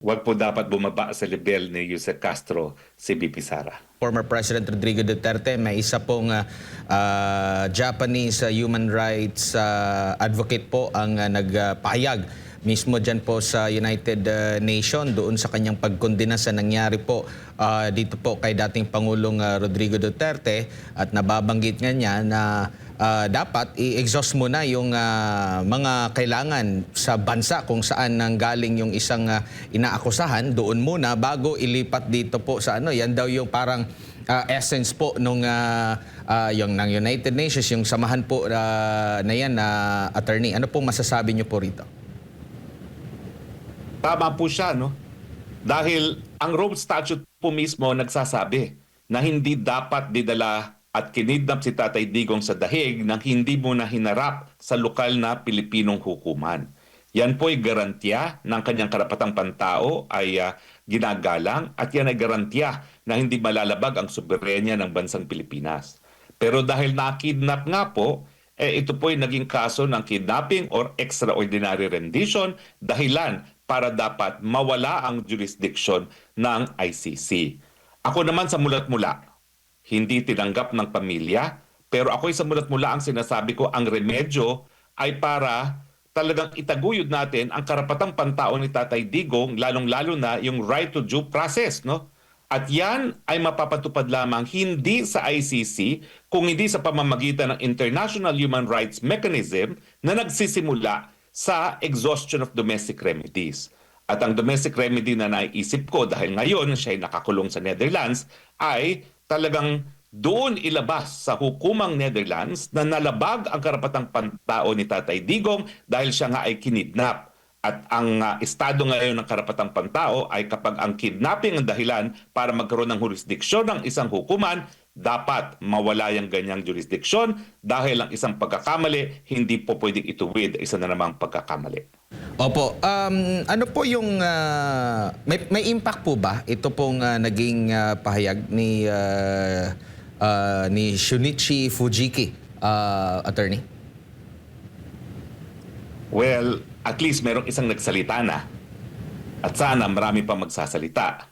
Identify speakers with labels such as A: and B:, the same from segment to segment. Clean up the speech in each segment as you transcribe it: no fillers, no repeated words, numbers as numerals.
A: Wag po dapat bumaba sa level ni Jose Castro si BP Sara.
B: Former President Rodrigo Duterte, may isa pong Japanese human rights advocate po ang nagpahayag mismo dyan po sa United Nations doon sa kanyang pagkondena sa nangyari po dito po kay dating Pangulong Rodrigo Duterte, at nababanggit nga niya na dapat i-exhaust muna yung mga kailangan sa bansa kung saan nanggaling yung isang inaakusahan doon muna bago ilipat dito po sa ano. Yan daw yung parang essence po nung yung ng United Nations, yung samahan po na yan na attorney. Ano pong masasabi niyo po rito?
A: Tama po siya, no? Dahil ang Rome Statute po mismo nagsasabi na hindi dapat didala at kinidnap si Tatay Digong sa dahig nang hindi mo na hinarap sa lokal na Pilipinong hukuman. Yan po ay garantiya ng kanyang karapatang pantao ay ginagalang, at yan ay garantiya na hindi malalabag ang soberenya ng bansang Pilipinas. Pero dahil nakidnap nga po, ito po ay naging kaso ng kidnapping or extraordinary rendition, dahilan para dapat mawala ang jurisdiction ng ICC. Ako naman sa mulat-mula, hindi tinanggap ng pamilya, pero ako'y sa mulat-mula ang sinasabi ko, ang remedyo ay para talagang itaguyod natin ang karapatang pantao ni Tatay Digong, lalong-lalo na yung right to due process, no? At yan ay mapapatupad lamang hindi sa ICC, kung hindi sa pamamagitan ng International Human Rights Mechanism na nagsisimula sa exhaustion of domestic remedies. At ang domestic remedy na naiisip ko, dahil ngayon siya ay nakakulong sa Netherlands, ay talagang doon ilabas sa hukumang Netherlands na nalabag ang karapatang pantao ni Tatay Digong dahil siya nga ay kinidnap. At ang estado ngayon ng karapatang pantao ay kapag ang kidnapping ang dahilan para magkaroon ng jurisdiksyon ng isang hukuman, dapat mawala yung ganyang jurisdiksyon dahil ang isang pagkakamali hindi po pwedeng ituwid isa na namang pagkakamali.
B: Opo, ano po yung may impact po ba ito pong naging pahayag ni Shunichi Fujiki, attorney?
A: Well, at least merong isang nagsalita na. At sana marami pa magsasalita.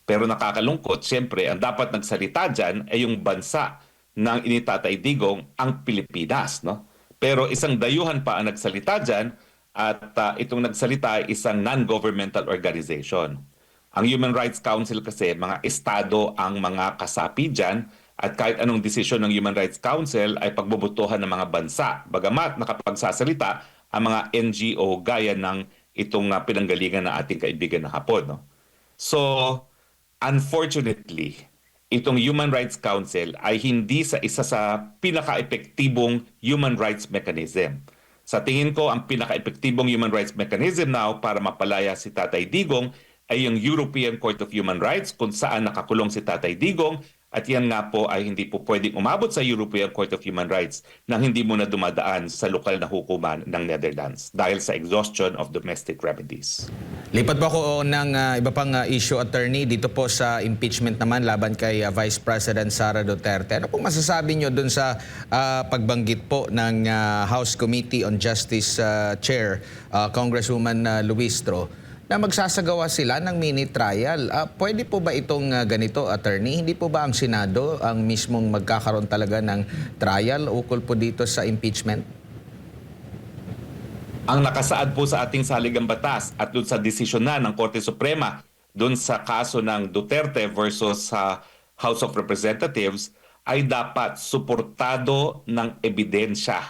A: Pero nakakalungkot, siyempre, ang dapat nagsalita dyan ay yung bansa ng initatay Digong, ang Pilipinas. No? Pero isang dayuhan pa ang nagsalita dyan, at itong nagsalita ay isang non-governmental organization. Ang Human Rights Council kasi, mga estado ang mga kasapi dyan, at kahit anong desisyon ng Human Rights Council ay pagbobotohan ng mga bansa. Bagamat nakapagsasalita ang mga NGO gaya ng itong pinanggalingan ng ating kaibigan na Hapon. No? So, unfortunately, itong Human Rights Council ay hindi sa isa sa pinaka-epektibong human rights mechanism. Sa tingin ko, ang pinaka-epektibong human rights mechanism now para mapalaya si Tatay Digong ay yung European Court of Human Rights, kung saan nakakulong si Tatay Digong. At yan nga po ay hindi po pwedeng umabot sa European Court of Human Rights nang hindi muna dumadaan sa lokal na hukuman ng Netherlands dahil sa exhaustion of domestic remedies.
B: Lipat po ako ng iba pang issue, attorney, dito po sa impeachment naman laban kay Vice President Sara Duterte. Ano pong masasabi nyo dun sa pagbanggit po ng House Committee on Justice Chair, Congresswoman Luistro, na magsasagawa sila ng mini trial? Pwede po ba itong ganito, attorney? Hindi po ba ang Senado ang mismong magkakaroon talaga ng trial ukol po dito sa impeachment?
A: Ang nakasaad po sa ating saligang batas at doon sa desisyon na ng Korte Suprema doon sa kaso ng Duterte versus sa House of Representatives ay dapat suportado ng ebidensya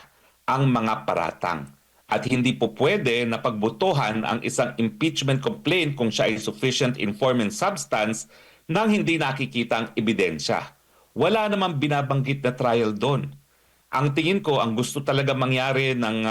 A: ang mga paratang. At hindi po pwede na pagbotohan ang isang impeachment complaint kung siya ay sufficient in form and substance nang hindi nakikita ang ebidensya. Wala namang binabanggit na trial doon. Ang tingin ko, ang gusto talaga mangyari ng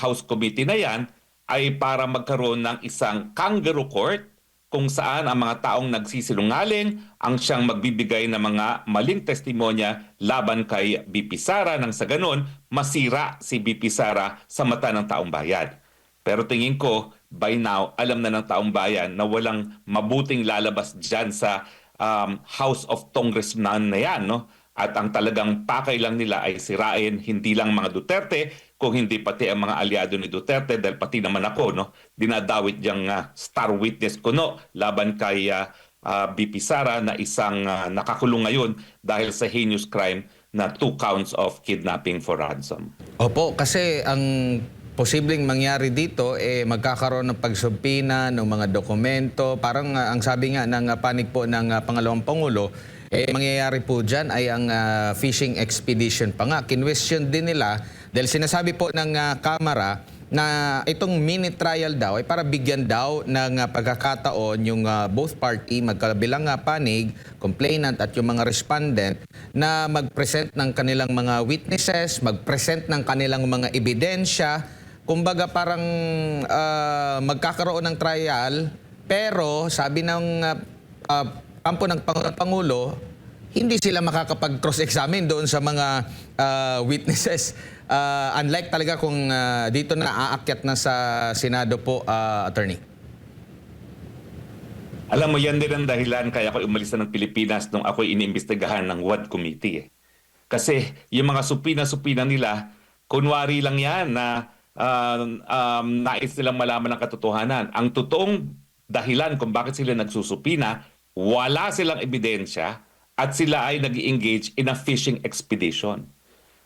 A: House Committee na yan ay para magkaroon ng isang kangaroo court kung saan ang mga taong nagsisinungaling ang siyang magbibigay ng mga maling testimonya laban kay BP Sara, nang sa ganon masira si BP Sara sa mata ng taong bayan. Pero tingin ko, by now, alam na ng taong bayan na walang mabuting lalabas dyan sa House of Congressman na yan. No? At ang talagang pakay lang nila ay sirain hindi lang mga Duterte, kung hindi pati ang mga aliado ni Duterte, dahil pati naman ako, no, dinadawit diyang star witness ko, no, laban kay BP Sara na isang nakakulong ngayon dahil sa heinous crime na 2 counts of kidnapping for ransom.
B: Opo, kasi ang posibleng mangyari dito, magkakaroon ng pagsubpina ng mga dokumento. Parang ang sabi nga ng panig po ng pangalawang Pangulo, mangyayari po dyan ay ang fishing expedition pa nga. Kinwestiyon din nila dahil sinasabi po ng Kamara na itong mini trial daw ay para bigyan daw ng pagkakataon yung both party, magkabilang panig, complainant at yung mga respondent na mag-present ng kanilang mga witnesses, mag-present ng kanilang mga ebidensya. Kumbaga parang magkakaroon ng trial, pero sabi ng kampo ng Pangulo, hindi sila makakapag-cross-examine doon sa mga witnesses. Unlike talaga kung dito na aakyat na sa Senado po, Attorney.
A: Alam mo, yan din ang dahilan kaya ako umalis na ng Pilipinas nung ako'y iniimbestigahan ng WAD Committee. Kasi yung mga supina-supina nila, kunwari lang yan na nais nilang malaman ng katotohanan. Ang totoong dahilan kung bakit sila nagsusupina, wala silang ebidensya at sila ay nag-engage in a fishing expedition.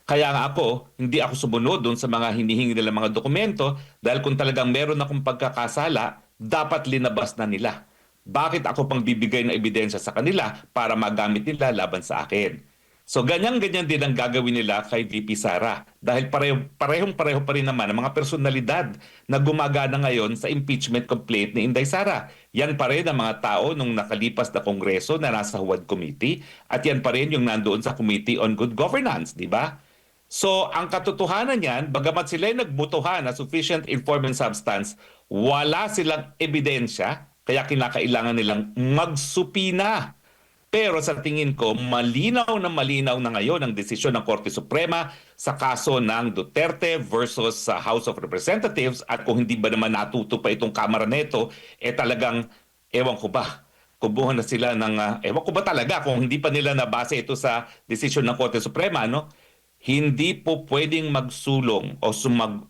A: Kaya nga ako, hindi ako sumunod doon sa mga hinihingi nila mga dokumento dahil kung talagang meron akong pagkakasala, dapat linabas na nila. Bakit ako pang bibigay ng ebidensya sa kanila para magamit nila laban sa akin? So ganyan-ganyan din ang gagawin nila kay VP Sara dahil parehong-pareho pa rin naman ang mga personalidad na gumagana ngayon sa impeachment complaint ni Inday Sara. Yan pa rin ang mga tao nung nakalipas na kongreso na nasa HUAD Committee at yan pa rin yung nandoon sa Committee on Good Governance, di ba? So ang katotohanan yan, bagamat sila ay nagbutuhan na sufficient informant substance, wala silang ebidensya kaya kinakailangan nilang magsupina. Pero sa tingin ko, malinaw na ngayon ang desisyon ng Korte Suprema sa kaso ng Duterte versus sa House of Representatives at kung hindi ba naman natuto pa itong Kamara neto, talagang, ewan ko ba, kubuhan na sila ng, ewan ko ba talaga kung hindi pa nila nabase ito sa desisyon ng Korte Suprema, no? Hindi po pwedeng magsulong o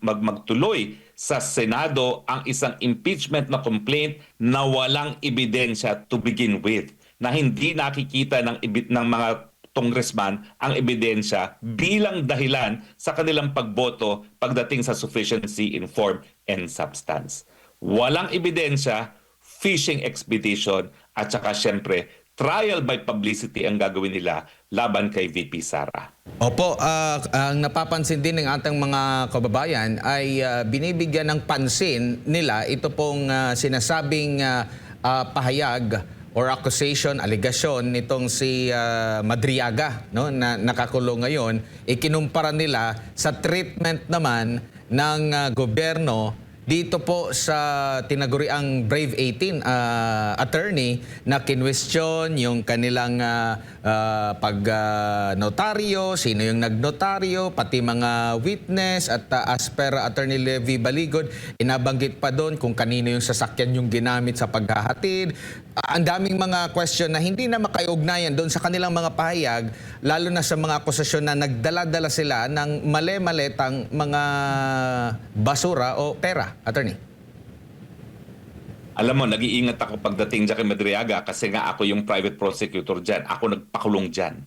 A: magtuloy sa Senado ang isang impeachment na complaint na walang ebidensya to begin with, na hindi nakikita ng mga congressman ang ebidensya bilang dahilan sa kanilang pagboto pagdating sa sufficiency in form and substance. Walang ebidensya, fishing expedition, at saka syempre, trial by publicity ang gagawin nila laban kay VP Sara.
B: Opo, ang napapansin din ng ating mga kababayan ay binibigyan ng pansin nila ito pong sinasabing pahayag or accusation, allegation nitong si Madriaga, no, na nakakulong ngayon, ikinumpara nila sa treatment naman ng gobyerno dito po sa tinaguriang Brave 18 attorney na kinwestiyon yung kanilang pag-notaryo, sino yung nagnotaryo, pati mga witness at as per Attorney Levy Baligod, inabanggit pa doon kung kanino yung sasakyan yung ginamit sa paghahatid. Ang daming mga question na hindi na makaiugnayan doon sa kanilang mga pahayag, lalo na sa mga akusasyon na nagdala-dala sila ng mali-malitang mga basura o pera. Attorney.
A: Alam mo, nag-iingat ako pagdating dyan kay Madriaga kasi nga ako yung private prosecutor dyan. Ako nagpakulong dyan.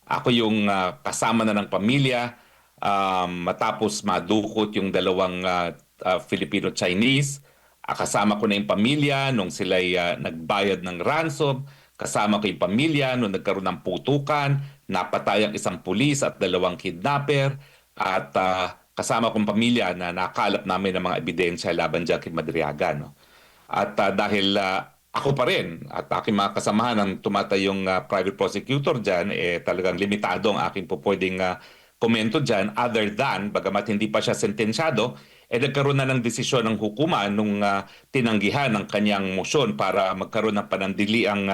A: Ako yung kasama na ng pamilya matapos madukot yung dalawang Filipino-Chinese. Kasama ko na yung pamilya nung sila'y nagbayad ng ransom. Kasama ko yung pamilya nung nagkaroon ng putukan, napatay ang isang pulis at dalawang kidnapper. At kasama kong pamilya na nakalap namin ng mga ebidensya laban dyan kay Madriaga. No? At dahil ako pa rin at aking mga kasamahan ng tumatayong private prosecutor dyan, talagang limitado ang aking po pwedeng komento dyan other than, bagamat hindi pa siya sentensyado, nagkaroon na ng desisyon ng hukuman nung tinanggihan ng kanyang motion para magkaroon ng panandiliang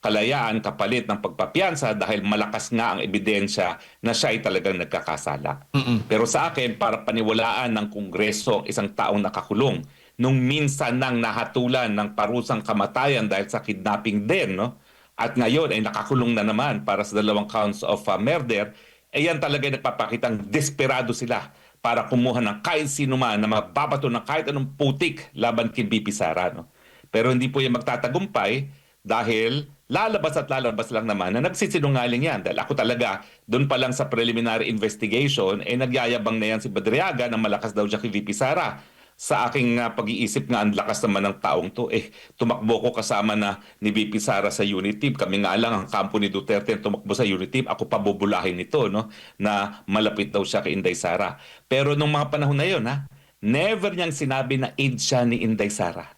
A: kalayaan kapalit ng pagpapiyansa dahil malakas nga ang ebidensya na siya ay talagang nagkakasala. Pero sa akin, para paniwalaan ng Kongreso ang isang taong nakakulong, nung minsan nang nahatulan ng parusang kamatayan dahil sa kidnapping din, no? at ngayon ay nakakulong na naman para sa 2 counts of murder, yan talaga nagpapakitang desperado sila para kumuha ng kahit sino man na mababato ng kahit anong putik laban kay BP Sara. No? Pero hindi po yan magtatagumpay dahil lalabas lang naman na nagsisinungaling yan. Dahil ako talaga, doon pa lang sa preliminary investigation, nagyayabang na yan si Badriaga na malakas daw siya kay VP Sara. Sa aking pag-iisip nga, ang lakas naman ng taong to. Tumakbo ko kasama na ni VP Sara sa unit team. Kami nga lang, ang kampo ni Duterte ang tumakbo sa unit team. Ako pabubulahin nito, no? Na malapit daw siya kay Inday Sara. Pero nung mga panahon na yun, never niyang sinabi na aide siya ni Inday Sara.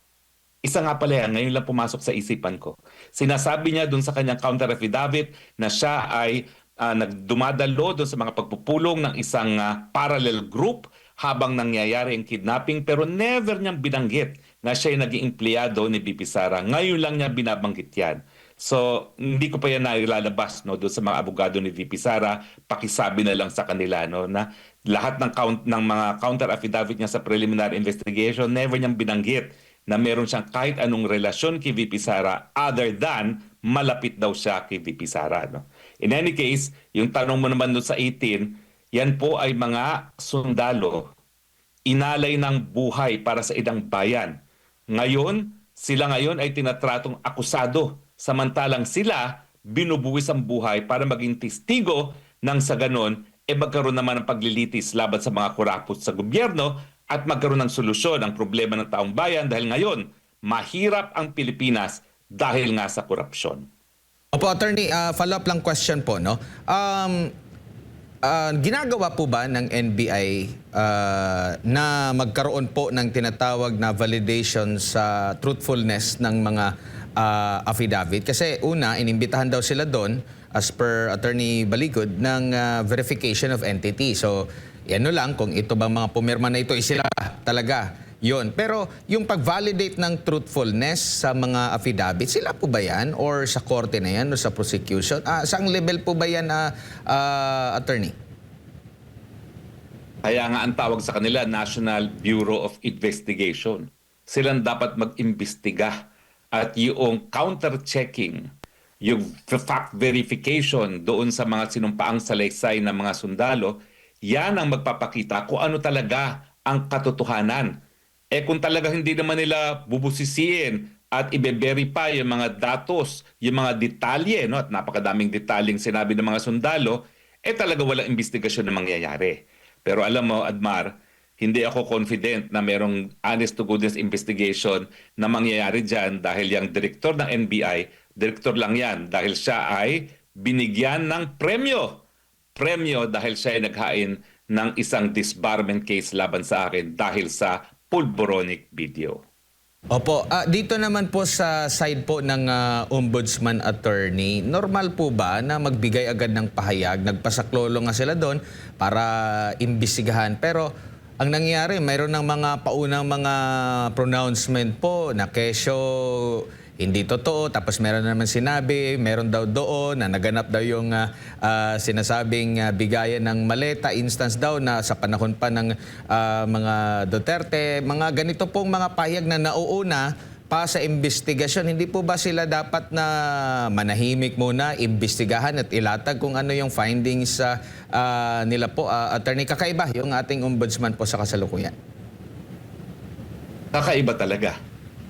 A: Isa nga pala yan, ngayon lang pumasok sa isipan ko. Sinasabi niya dun sa kanyang counter affidavit na siya ay nagdumadalo dun sa mga pagpupulong ng isang parallel group habang nangyayari ang kidnapping, pero never niyang binanggit na siya ay naging empleyado ni BP Sara. Ngayon lang niya binabanggit yan. So, hindi ko pa yan nailalabas doon sa mga abogado ni VP Sara. Pakisabi na lang sa kanila na lahat ng mga counter affidavit niya sa preliminary investigation, never niyang binanggit na meron siyang kahit anong relasyon kay VP Sara other than malapit daw siya kay VP Sara. No? In any case, yung tanong mo naman doon sa 18, yan po ay mga sundalo. Inalay ng buhay para sa idang bayan. Ngayon, sila ngayon ay tinatratong akusado. Samantalang sila binubuwis ang buhay para maging testigo nang sa ganon, magkaroon naman ng paglilitis laban sa mga kurapot sa gobyerno at magkaroon ng solusyon ang problema ng taong bayan dahil ngayon, mahirap ang Pilipinas dahil nga sa korupsyon.
B: Opo, Attorney, follow-up lang question po, no? Ginagawa po ba ng NBI na magkaroon po ng tinatawag na validation sa truthfulness ng mga affidavit? Kasi una, inimbitahan daw sila doon, as per Attorney Baligod, ng verification of entity. So, ano lang, kung ito bang mga pumirma na ito, sila talaga yon. Pero yung pag-validate ng truthfulness sa mga affidavit, sila po ba yan? Or sa korte na yan? O sa prosecution? Saang level po ba yan, Attorney?
A: Kaya nga ang tawag sa kanila, National Bureau of Investigation. Silang dapat mag-imbestiga at yung counter-checking, yung fact verification doon sa mga sinumpaang salaysay ng mga sundalo, yan ang magpapakita kung ano talaga ang katotohanan. Kung talaga hindi naman nila bubusisiin at i-verify yung mga datos, yung mga detalye, no? At napakadaming detalyeng sinabi ng mga sundalo, talaga walang investigasyon na mangyayari. Pero alam mo, Admar, hindi ako confident na merong honest to goodness investigation na mangyayari dyan dahil yung direktor ng NBI, direktor lang yan dahil siya ay binigyan ng premyo. Premyo dahil siya ay naghain ng isang disbarment case laban sa akin dahil sa pulboronic video.
B: Opo, dito naman po sa side po ng ombudsman attorney, normal po ba na magbigay agad ng pahayag? Nagpasaklolo nga sila doon para imbestigahan. Pero ang nangyari, mayroon ng mga paunang mga pronouncement po na kesyo hindi totoo. Tapos meron naman sinabi, meron daw doon na naganap daw yung sinasabing bigayan ng maleta, instance daw na sa panahon pa ng mga Duterte. Mga ganito pong mga pahayag na nauuna pa sa investigasyon. Hindi po ba sila dapat na manahimik muna, imbestigahan at ilatag kung ano yung findings nila po? Attorney, kakaiba yung ating ombudsman po sa kasalukuyan.
A: Kakaiba talaga.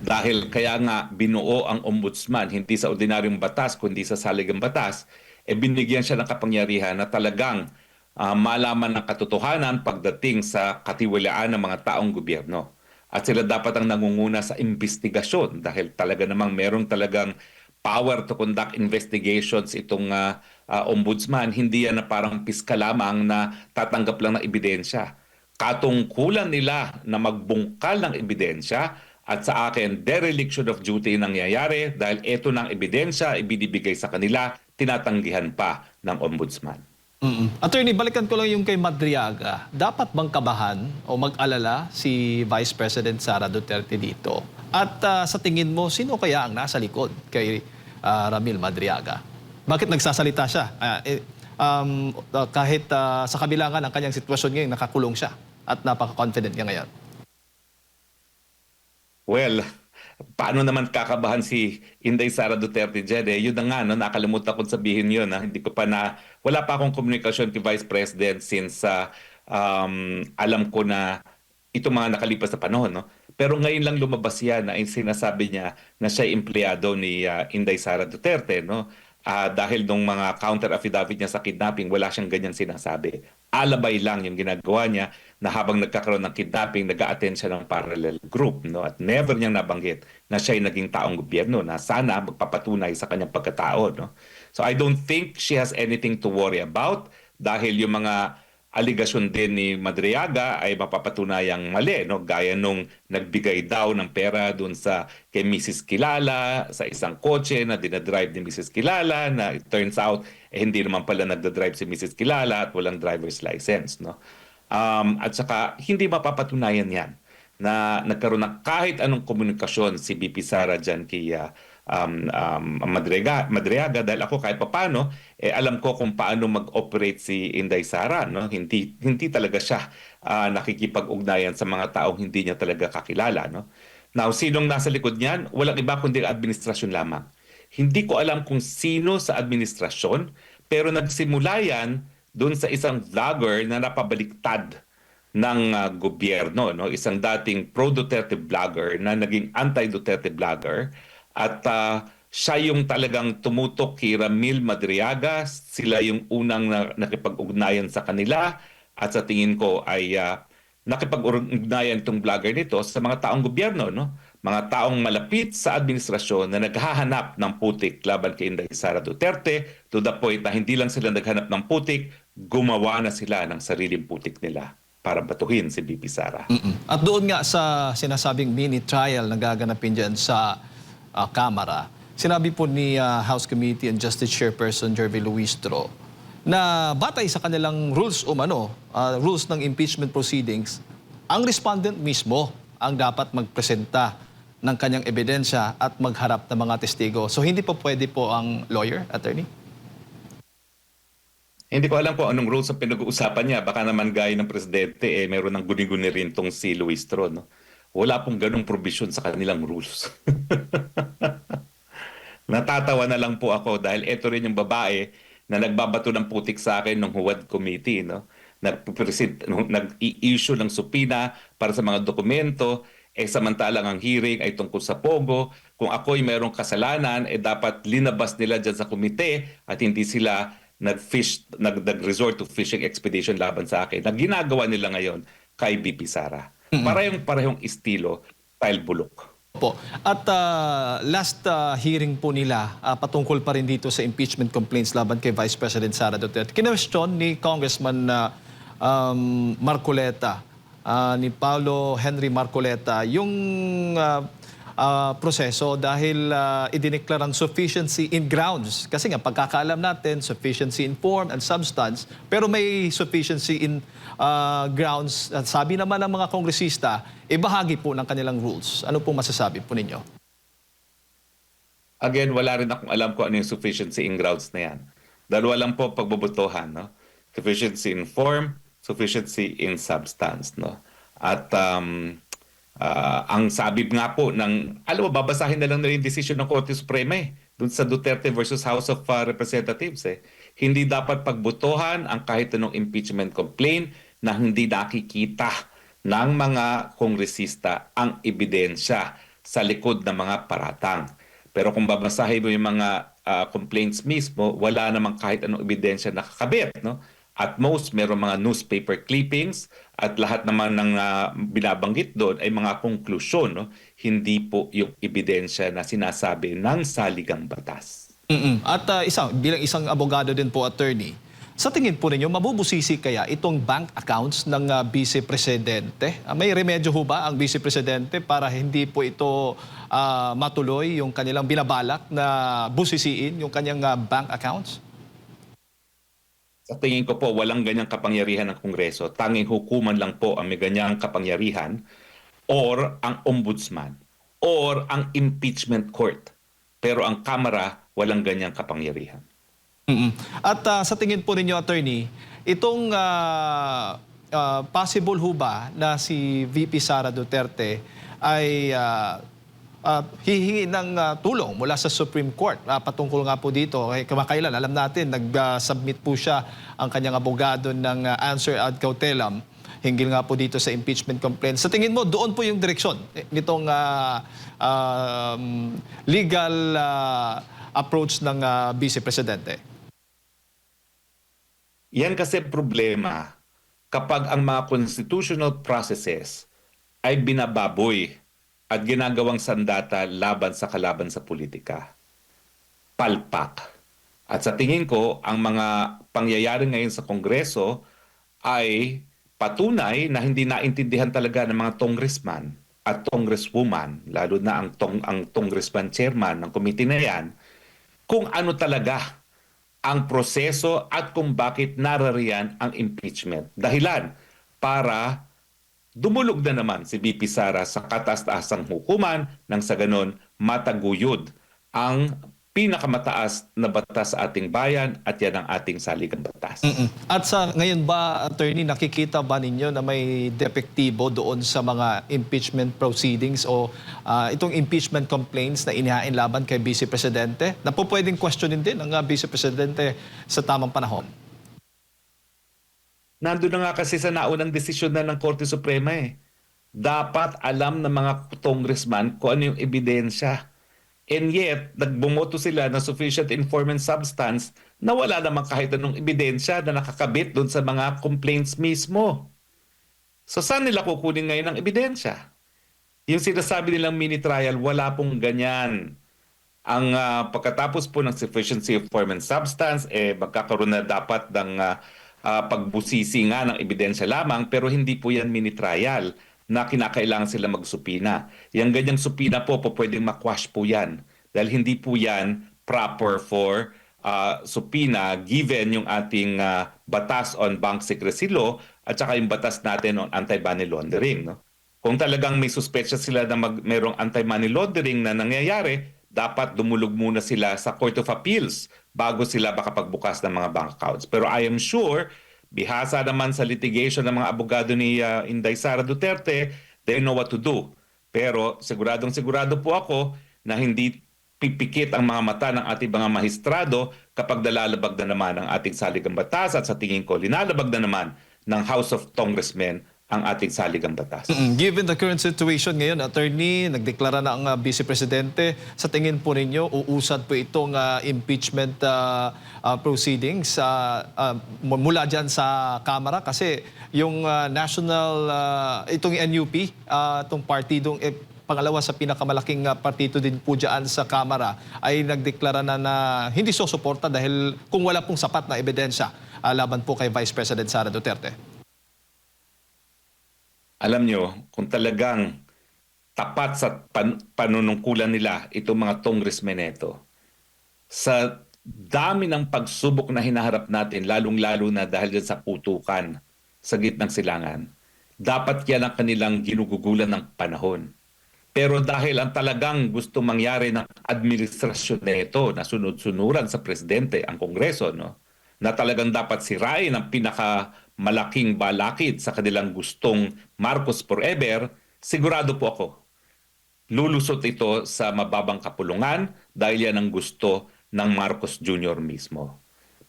A: Dahil kaya nga binuo ang ombudsman, hindi sa ordinaryong batas, kundi sa saligang batas, binigyan siya ng kapangyarihan na talagang malaman ng katotohanan pagdating sa katiwalaan ng mga taong gobyerno. At sila dapat ang nangunguna sa investigasyon dahil talaga namang merong talagang power to conduct investigations itong ombudsman. Hindi yan na parang piskal lamang na tatanggap lang ng ebidensya. Katungkulan nila na magbungkal ng ebidensya. At sa akin, dereliction of duty nangyayari dahil ito ng ebidensya ibinibigay sa kanila, tinatanggihan pa ng ombudsman.
C: Attorney, balikan ko lang yung kay Madriaga. Dapat bang kabahan o mag-alala si Vice President Sara Duterte dito? At sa tingin mo, sino kaya ang nasa likod kay Ramil Madriaga? Bakit nagsasalita siya? Kahit sa kabilangan ng kanyang sitwasyon ngayon, nakakulong siya at napaka-confident niya ngayon.
A: Well, paano naman kakabahan si Inday Sara Duterte dyan eh. Yun na nga, no, nakalimutan kong sabihin yun. Hindi ko pa wala pa akong komunikasyon kay Vice President since alam ko na itong mga nakalipas na panahon. No? Pero ngayon lang lumabas yan na sinasabi niya na siya empleyado ni Inday Sara Duterte. No? Dahil nung mga counter affidavit niya sa kidnapping, wala siyang ganyan sinasabi. Alabay lang yung ginagawa niya na habang nagkakaroon ng kidnapping, nag-a-attend siya ng parallel group. No? At never niyang nabanggit na siya ay naging taong gobyerno na sana magpapatunay sa kanyang pagkatao. No? So I don't think she has anything to worry about dahil yung mga aligasyon din ni Madriaga ay mapapatunayang mali, no? Gaya nung nagbigay daw ng pera doon kay Mrs. Kilala sa isang kotse na dinadrive ni Mrs. Kilala na it turns out hindi naman pala nagdadrive si Mrs. Kilala at walang driver's license, no? At saka hindi mapapatunayan yan na nagkaroon ng kahit anong komunikasyon si BP Sara dyan kay Madriaga dahil ako kahit papano alam ko kung paano mag-operate si Inday Sara, no? Hindi talaga siya nakikipag-ugnayan sa mga taong hindi niya talaga kakilala, no? Now, sinong nasa likod niyan? Walang iba kundi administrasyon lamang. Hindi ko alam kung sino sa administrasyon, pero nagsimula yan doon sa isang vlogger na napabaliktad ng gobyerno, no? Isang dating pro-Duterte vlogger na naging anti-Duterte vlogger. At siya yung talagang tumutok kay Ramil Madriaga. Sila yung unang nakipag-ugnayan sa kanila. At sa tingin ko ay nakipag-ugnayan itong vlogger nito sa mga taong gobyerno. No? Mga taong malapit sa administrasyon na naghahanap ng putik laban kay Inday Sara Duterte to the point na hindi lang sila naghanap ng putik, gumawa na sila ng sariling putik nila para batuhin si BP Sara.
C: At doon nga sa sinasabing mini trial na gaganapin dyan sa Kamara, sinabi po ni House Committee on Justice Chairperson Jervy Luistro na batay sa kanilang rules rules ng impeachment proceedings, ang respondent mismo ang dapat magpresenta ng kanyang ebidensya at magharap ng mga testigo. So hindi po pwede po ang lawyer, attorney?
A: Hindi ko alam kung anong rules ang pinag-uusapan niya. Baka naman gaya ng presidente, meron ng guni-guni rin tong si Luistro. No? Wala pong ganong provision sa kanilang rules. Natatawa na lang po ako dahil ito rin yung babae na nagbabato ng putik sa akin ng Huwad Committee. No? Nag-i-issue ng supina para sa mga dokumento. Samantalang ang hearing ay tungkol sa Pogo. Kung ako'y mayroong kasalanan, dapat linabas nila dyan sa komite at hindi sila nag-resort to fishing expedition laban sa akin na ginagawa nila ngayon kay BP Sara. Parehong estilo, style bulok.
C: Po. At last hearing po nila, patungkol pa rin dito sa impeachment complaints laban kay Vice President Sara Duterte. Kinwestiyon ni Congressman Marcoleta, ni Paulo Henry Marcoleta, yung proseso dahil idineklarang sufficiency in grounds. Kasi nga, pagkakaalam natin, sufficiency in form and substance, pero may sufficiency in grounds. At sabi naman ng mga kongresista, bahagi po ng kanilang rules. Ano pong masasabi po ninyo?
A: Again, wala rin akong alam kung ano yung sufficiency in grounds na yan. Dalawa lang po pagbubutuhan. No? Sufficiency in form, sufficiency in substance. No? At ang sabi nga po babasahin na lang na yung decision ng Korte Suprema dun sa Duterte versus House of Representatives. Hindi dapat pagbutuhan ang kahit anong impeachment complaint na hindi nakikita ng mga kongresista ang ebidensya sa likod ng mga paratang. Pero kung babasahin mo yung mga complaints mismo, wala namang kahit anong ebidensya nakakabit. No? At most, meron mga newspaper clippings at lahat naman ng binabanggit doon ay mga konklusyon. No? Hindi po yung ebidensya na sinasabi ng saligang batas.
C: At bilang isang abogado din po, attorney, sa tingin po ninyo, mabubusisi kaya itong bank accounts ng Vice Presidente? May remedyo ho ba ang Vice Presidente para hindi po ito matuloy yung kanilang binabalak na busisiin yung kanyang bank accounts?
A: Sa tingin ko po, walang ganyang kapangyarihan ng Kongreso. Tanging hukuman lang po ang may ganyang kapangyarihan or ang ombudsman or ang impeachment court. Pero ang Kamara, walang ganyang kapangyarihan.
C: At sa tingin po ninyo, attorney, itong possible ho ba na si VP Sara Duterte ay hihingi ng tulong mula sa Supreme Court patungkol nga po dito. Kamakailan, alam natin, nag-submit po siya ang kanyang abogado ng answer ad cautelam hinggil nga po dito sa impeachment complaint. Sa tingin mo, doon po yung direksyon nitong legal approach ng Vice Presidente?
A: Yan kasi problema kapag ang mga constitutional processes ay binababoy at ginagawang sandata laban sa kalaban sa politika. Palpak. At sa tingin ko, ang mga pangyayari ngayon sa Kongreso ay patunay na hindi naintindihan talaga ng mga congressman at congresswoman, lalo na ang congressman chairman ng committee na yan, kung ano talaga ang proseso at kung bakit narariyan ang impeachment. Dahilan para dumulog na naman si VP Sara sa kataas-taasang hukuman nang sa ganon mataguyod ang pinakamataas na batas sa ating bayan at yan ang ating saligang batas.
C: At sa ngayon ba, attorney, nakikita ba ninyo na may depektibo doon sa mga impeachment proceedings o itong impeachment complaints na inihain laban kay Vice Presidente na po pwedeng questionin din ng Vice Presidente sa tamang panahon?
A: Nandun na nga kasi sa naunang desisyon na ng Korte Suprema eh. Dapat alam ng mga congressman kung ano yung ebidensya. And yet, nagbumoto sila ng sufficient informant substance na wala namang kahit anong ebidensya na nakakabit doon sa mga complaints mismo. So saan nila kukunin ngayon ang ebidensya? Yung sinasabi nilang mini trial, wala pong ganyan. Ang pagkatapos po ng sufficiency of form and substance, magkakaroon na dapat ng pagbusisi nga ng ebidensya lamang, pero hindi po yan mini trial na kinakailangan sila magsupina. Yung ganyang supina po pwedeng makwash po yan dahil hindi po yan proper for supina given yung ating batas on bank secrecy law at saka yung batas natin on anti-money laundering. No? Kung talagang may suspetsya sila na mayroong anti-money laundering na nangyayari, dapat dumulog muna sila sa Court of Appeals bago sila makapagbukas ng mga bank accounts. Pero I am sure, bihasa naman sa litigation ng mga abogado ni Inday Sara Duterte, they know what to do. Pero sigurado po ako na hindi pipikit ang mga mata ng ating mga mahistrado kapag nalalabag na naman ang ating saligang batas at sa tingin ko, linalabag na naman ng House of Congressmen ang ating saligang batas.
C: Given the current situation ngayon, attorney, nagdeklara na ang Vice Presidente. Sa tingin po ninyo, uusad po itong impeachment proceedings mula dyan sa Kamara? Kasi yung itong NUP, itong partidong pangalawa sa pinakamalaking partido din po dyan sa Kamara, ay nagdeklara na hindi susuporta dahil kung wala pong sapat na ebidensya laban po kay Vice President Sara Duterte.
A: Alam nyo, kung talagang tapat sa panunungkulan nila itong mga congressmen ito, sa dami ng pagsubok na hinaharap natin, lalong-lalo na dahil dyan sa putukan sa gitnang silangan, dapat yan ang kanilang ginugugulan ng panahon. Pero dahil ang talagang gusto mangyari ng administrasyon na ito, na sunod-sunuran sa presidente, ang Kongreso, no? Na talagang dapat sirain ang pinakamalaking balakid sa kanilang gustong Marcos forever, sigurado po ako, lulusot ito sa mababang kapulungan dahil yan ang gusto ng Marcos Jr. mismo.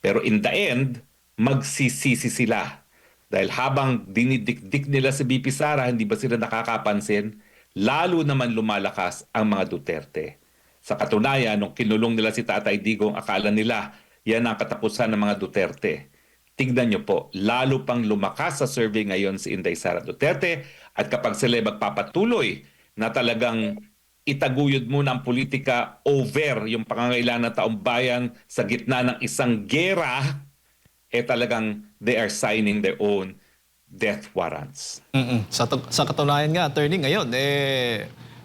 A: Pero in the end, magsisisi sila. Dahil habang dinidikdik nila si BP Sara, hindi ba sila nakakapansin? Lalo naman lumalakas ang mga Duterte. Sa katunayan, nung kinulong nila si Tatay Digong, akala nila yan ang katapusan ng mga Duterte. Tignan nyo po, lalo pang lumakas sa survey ngayon si Inday Sara Duterte at kapag sila magpapatuloy na talagang itaguyod muna ang politika over yung pangangailangan ng taong bayan sa gitna ng isang gera, talagang they are signing their own death warrants.
C: Sa katunayan nga, attorney, ngayon,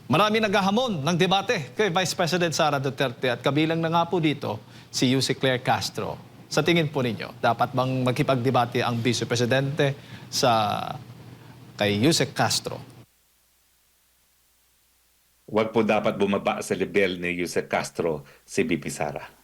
C: marami naghahamon ng debate kay Vice President Sara Duterte at kabilang na nga po dito si Yuse Claire Castro. Sa tingin po ninyo, dapat bang magkipagdebate ang Vice Presidente kay Yuse Castro?
A: Huwag po dapat bumaba sa level ni Yuse Castro si BP Sara.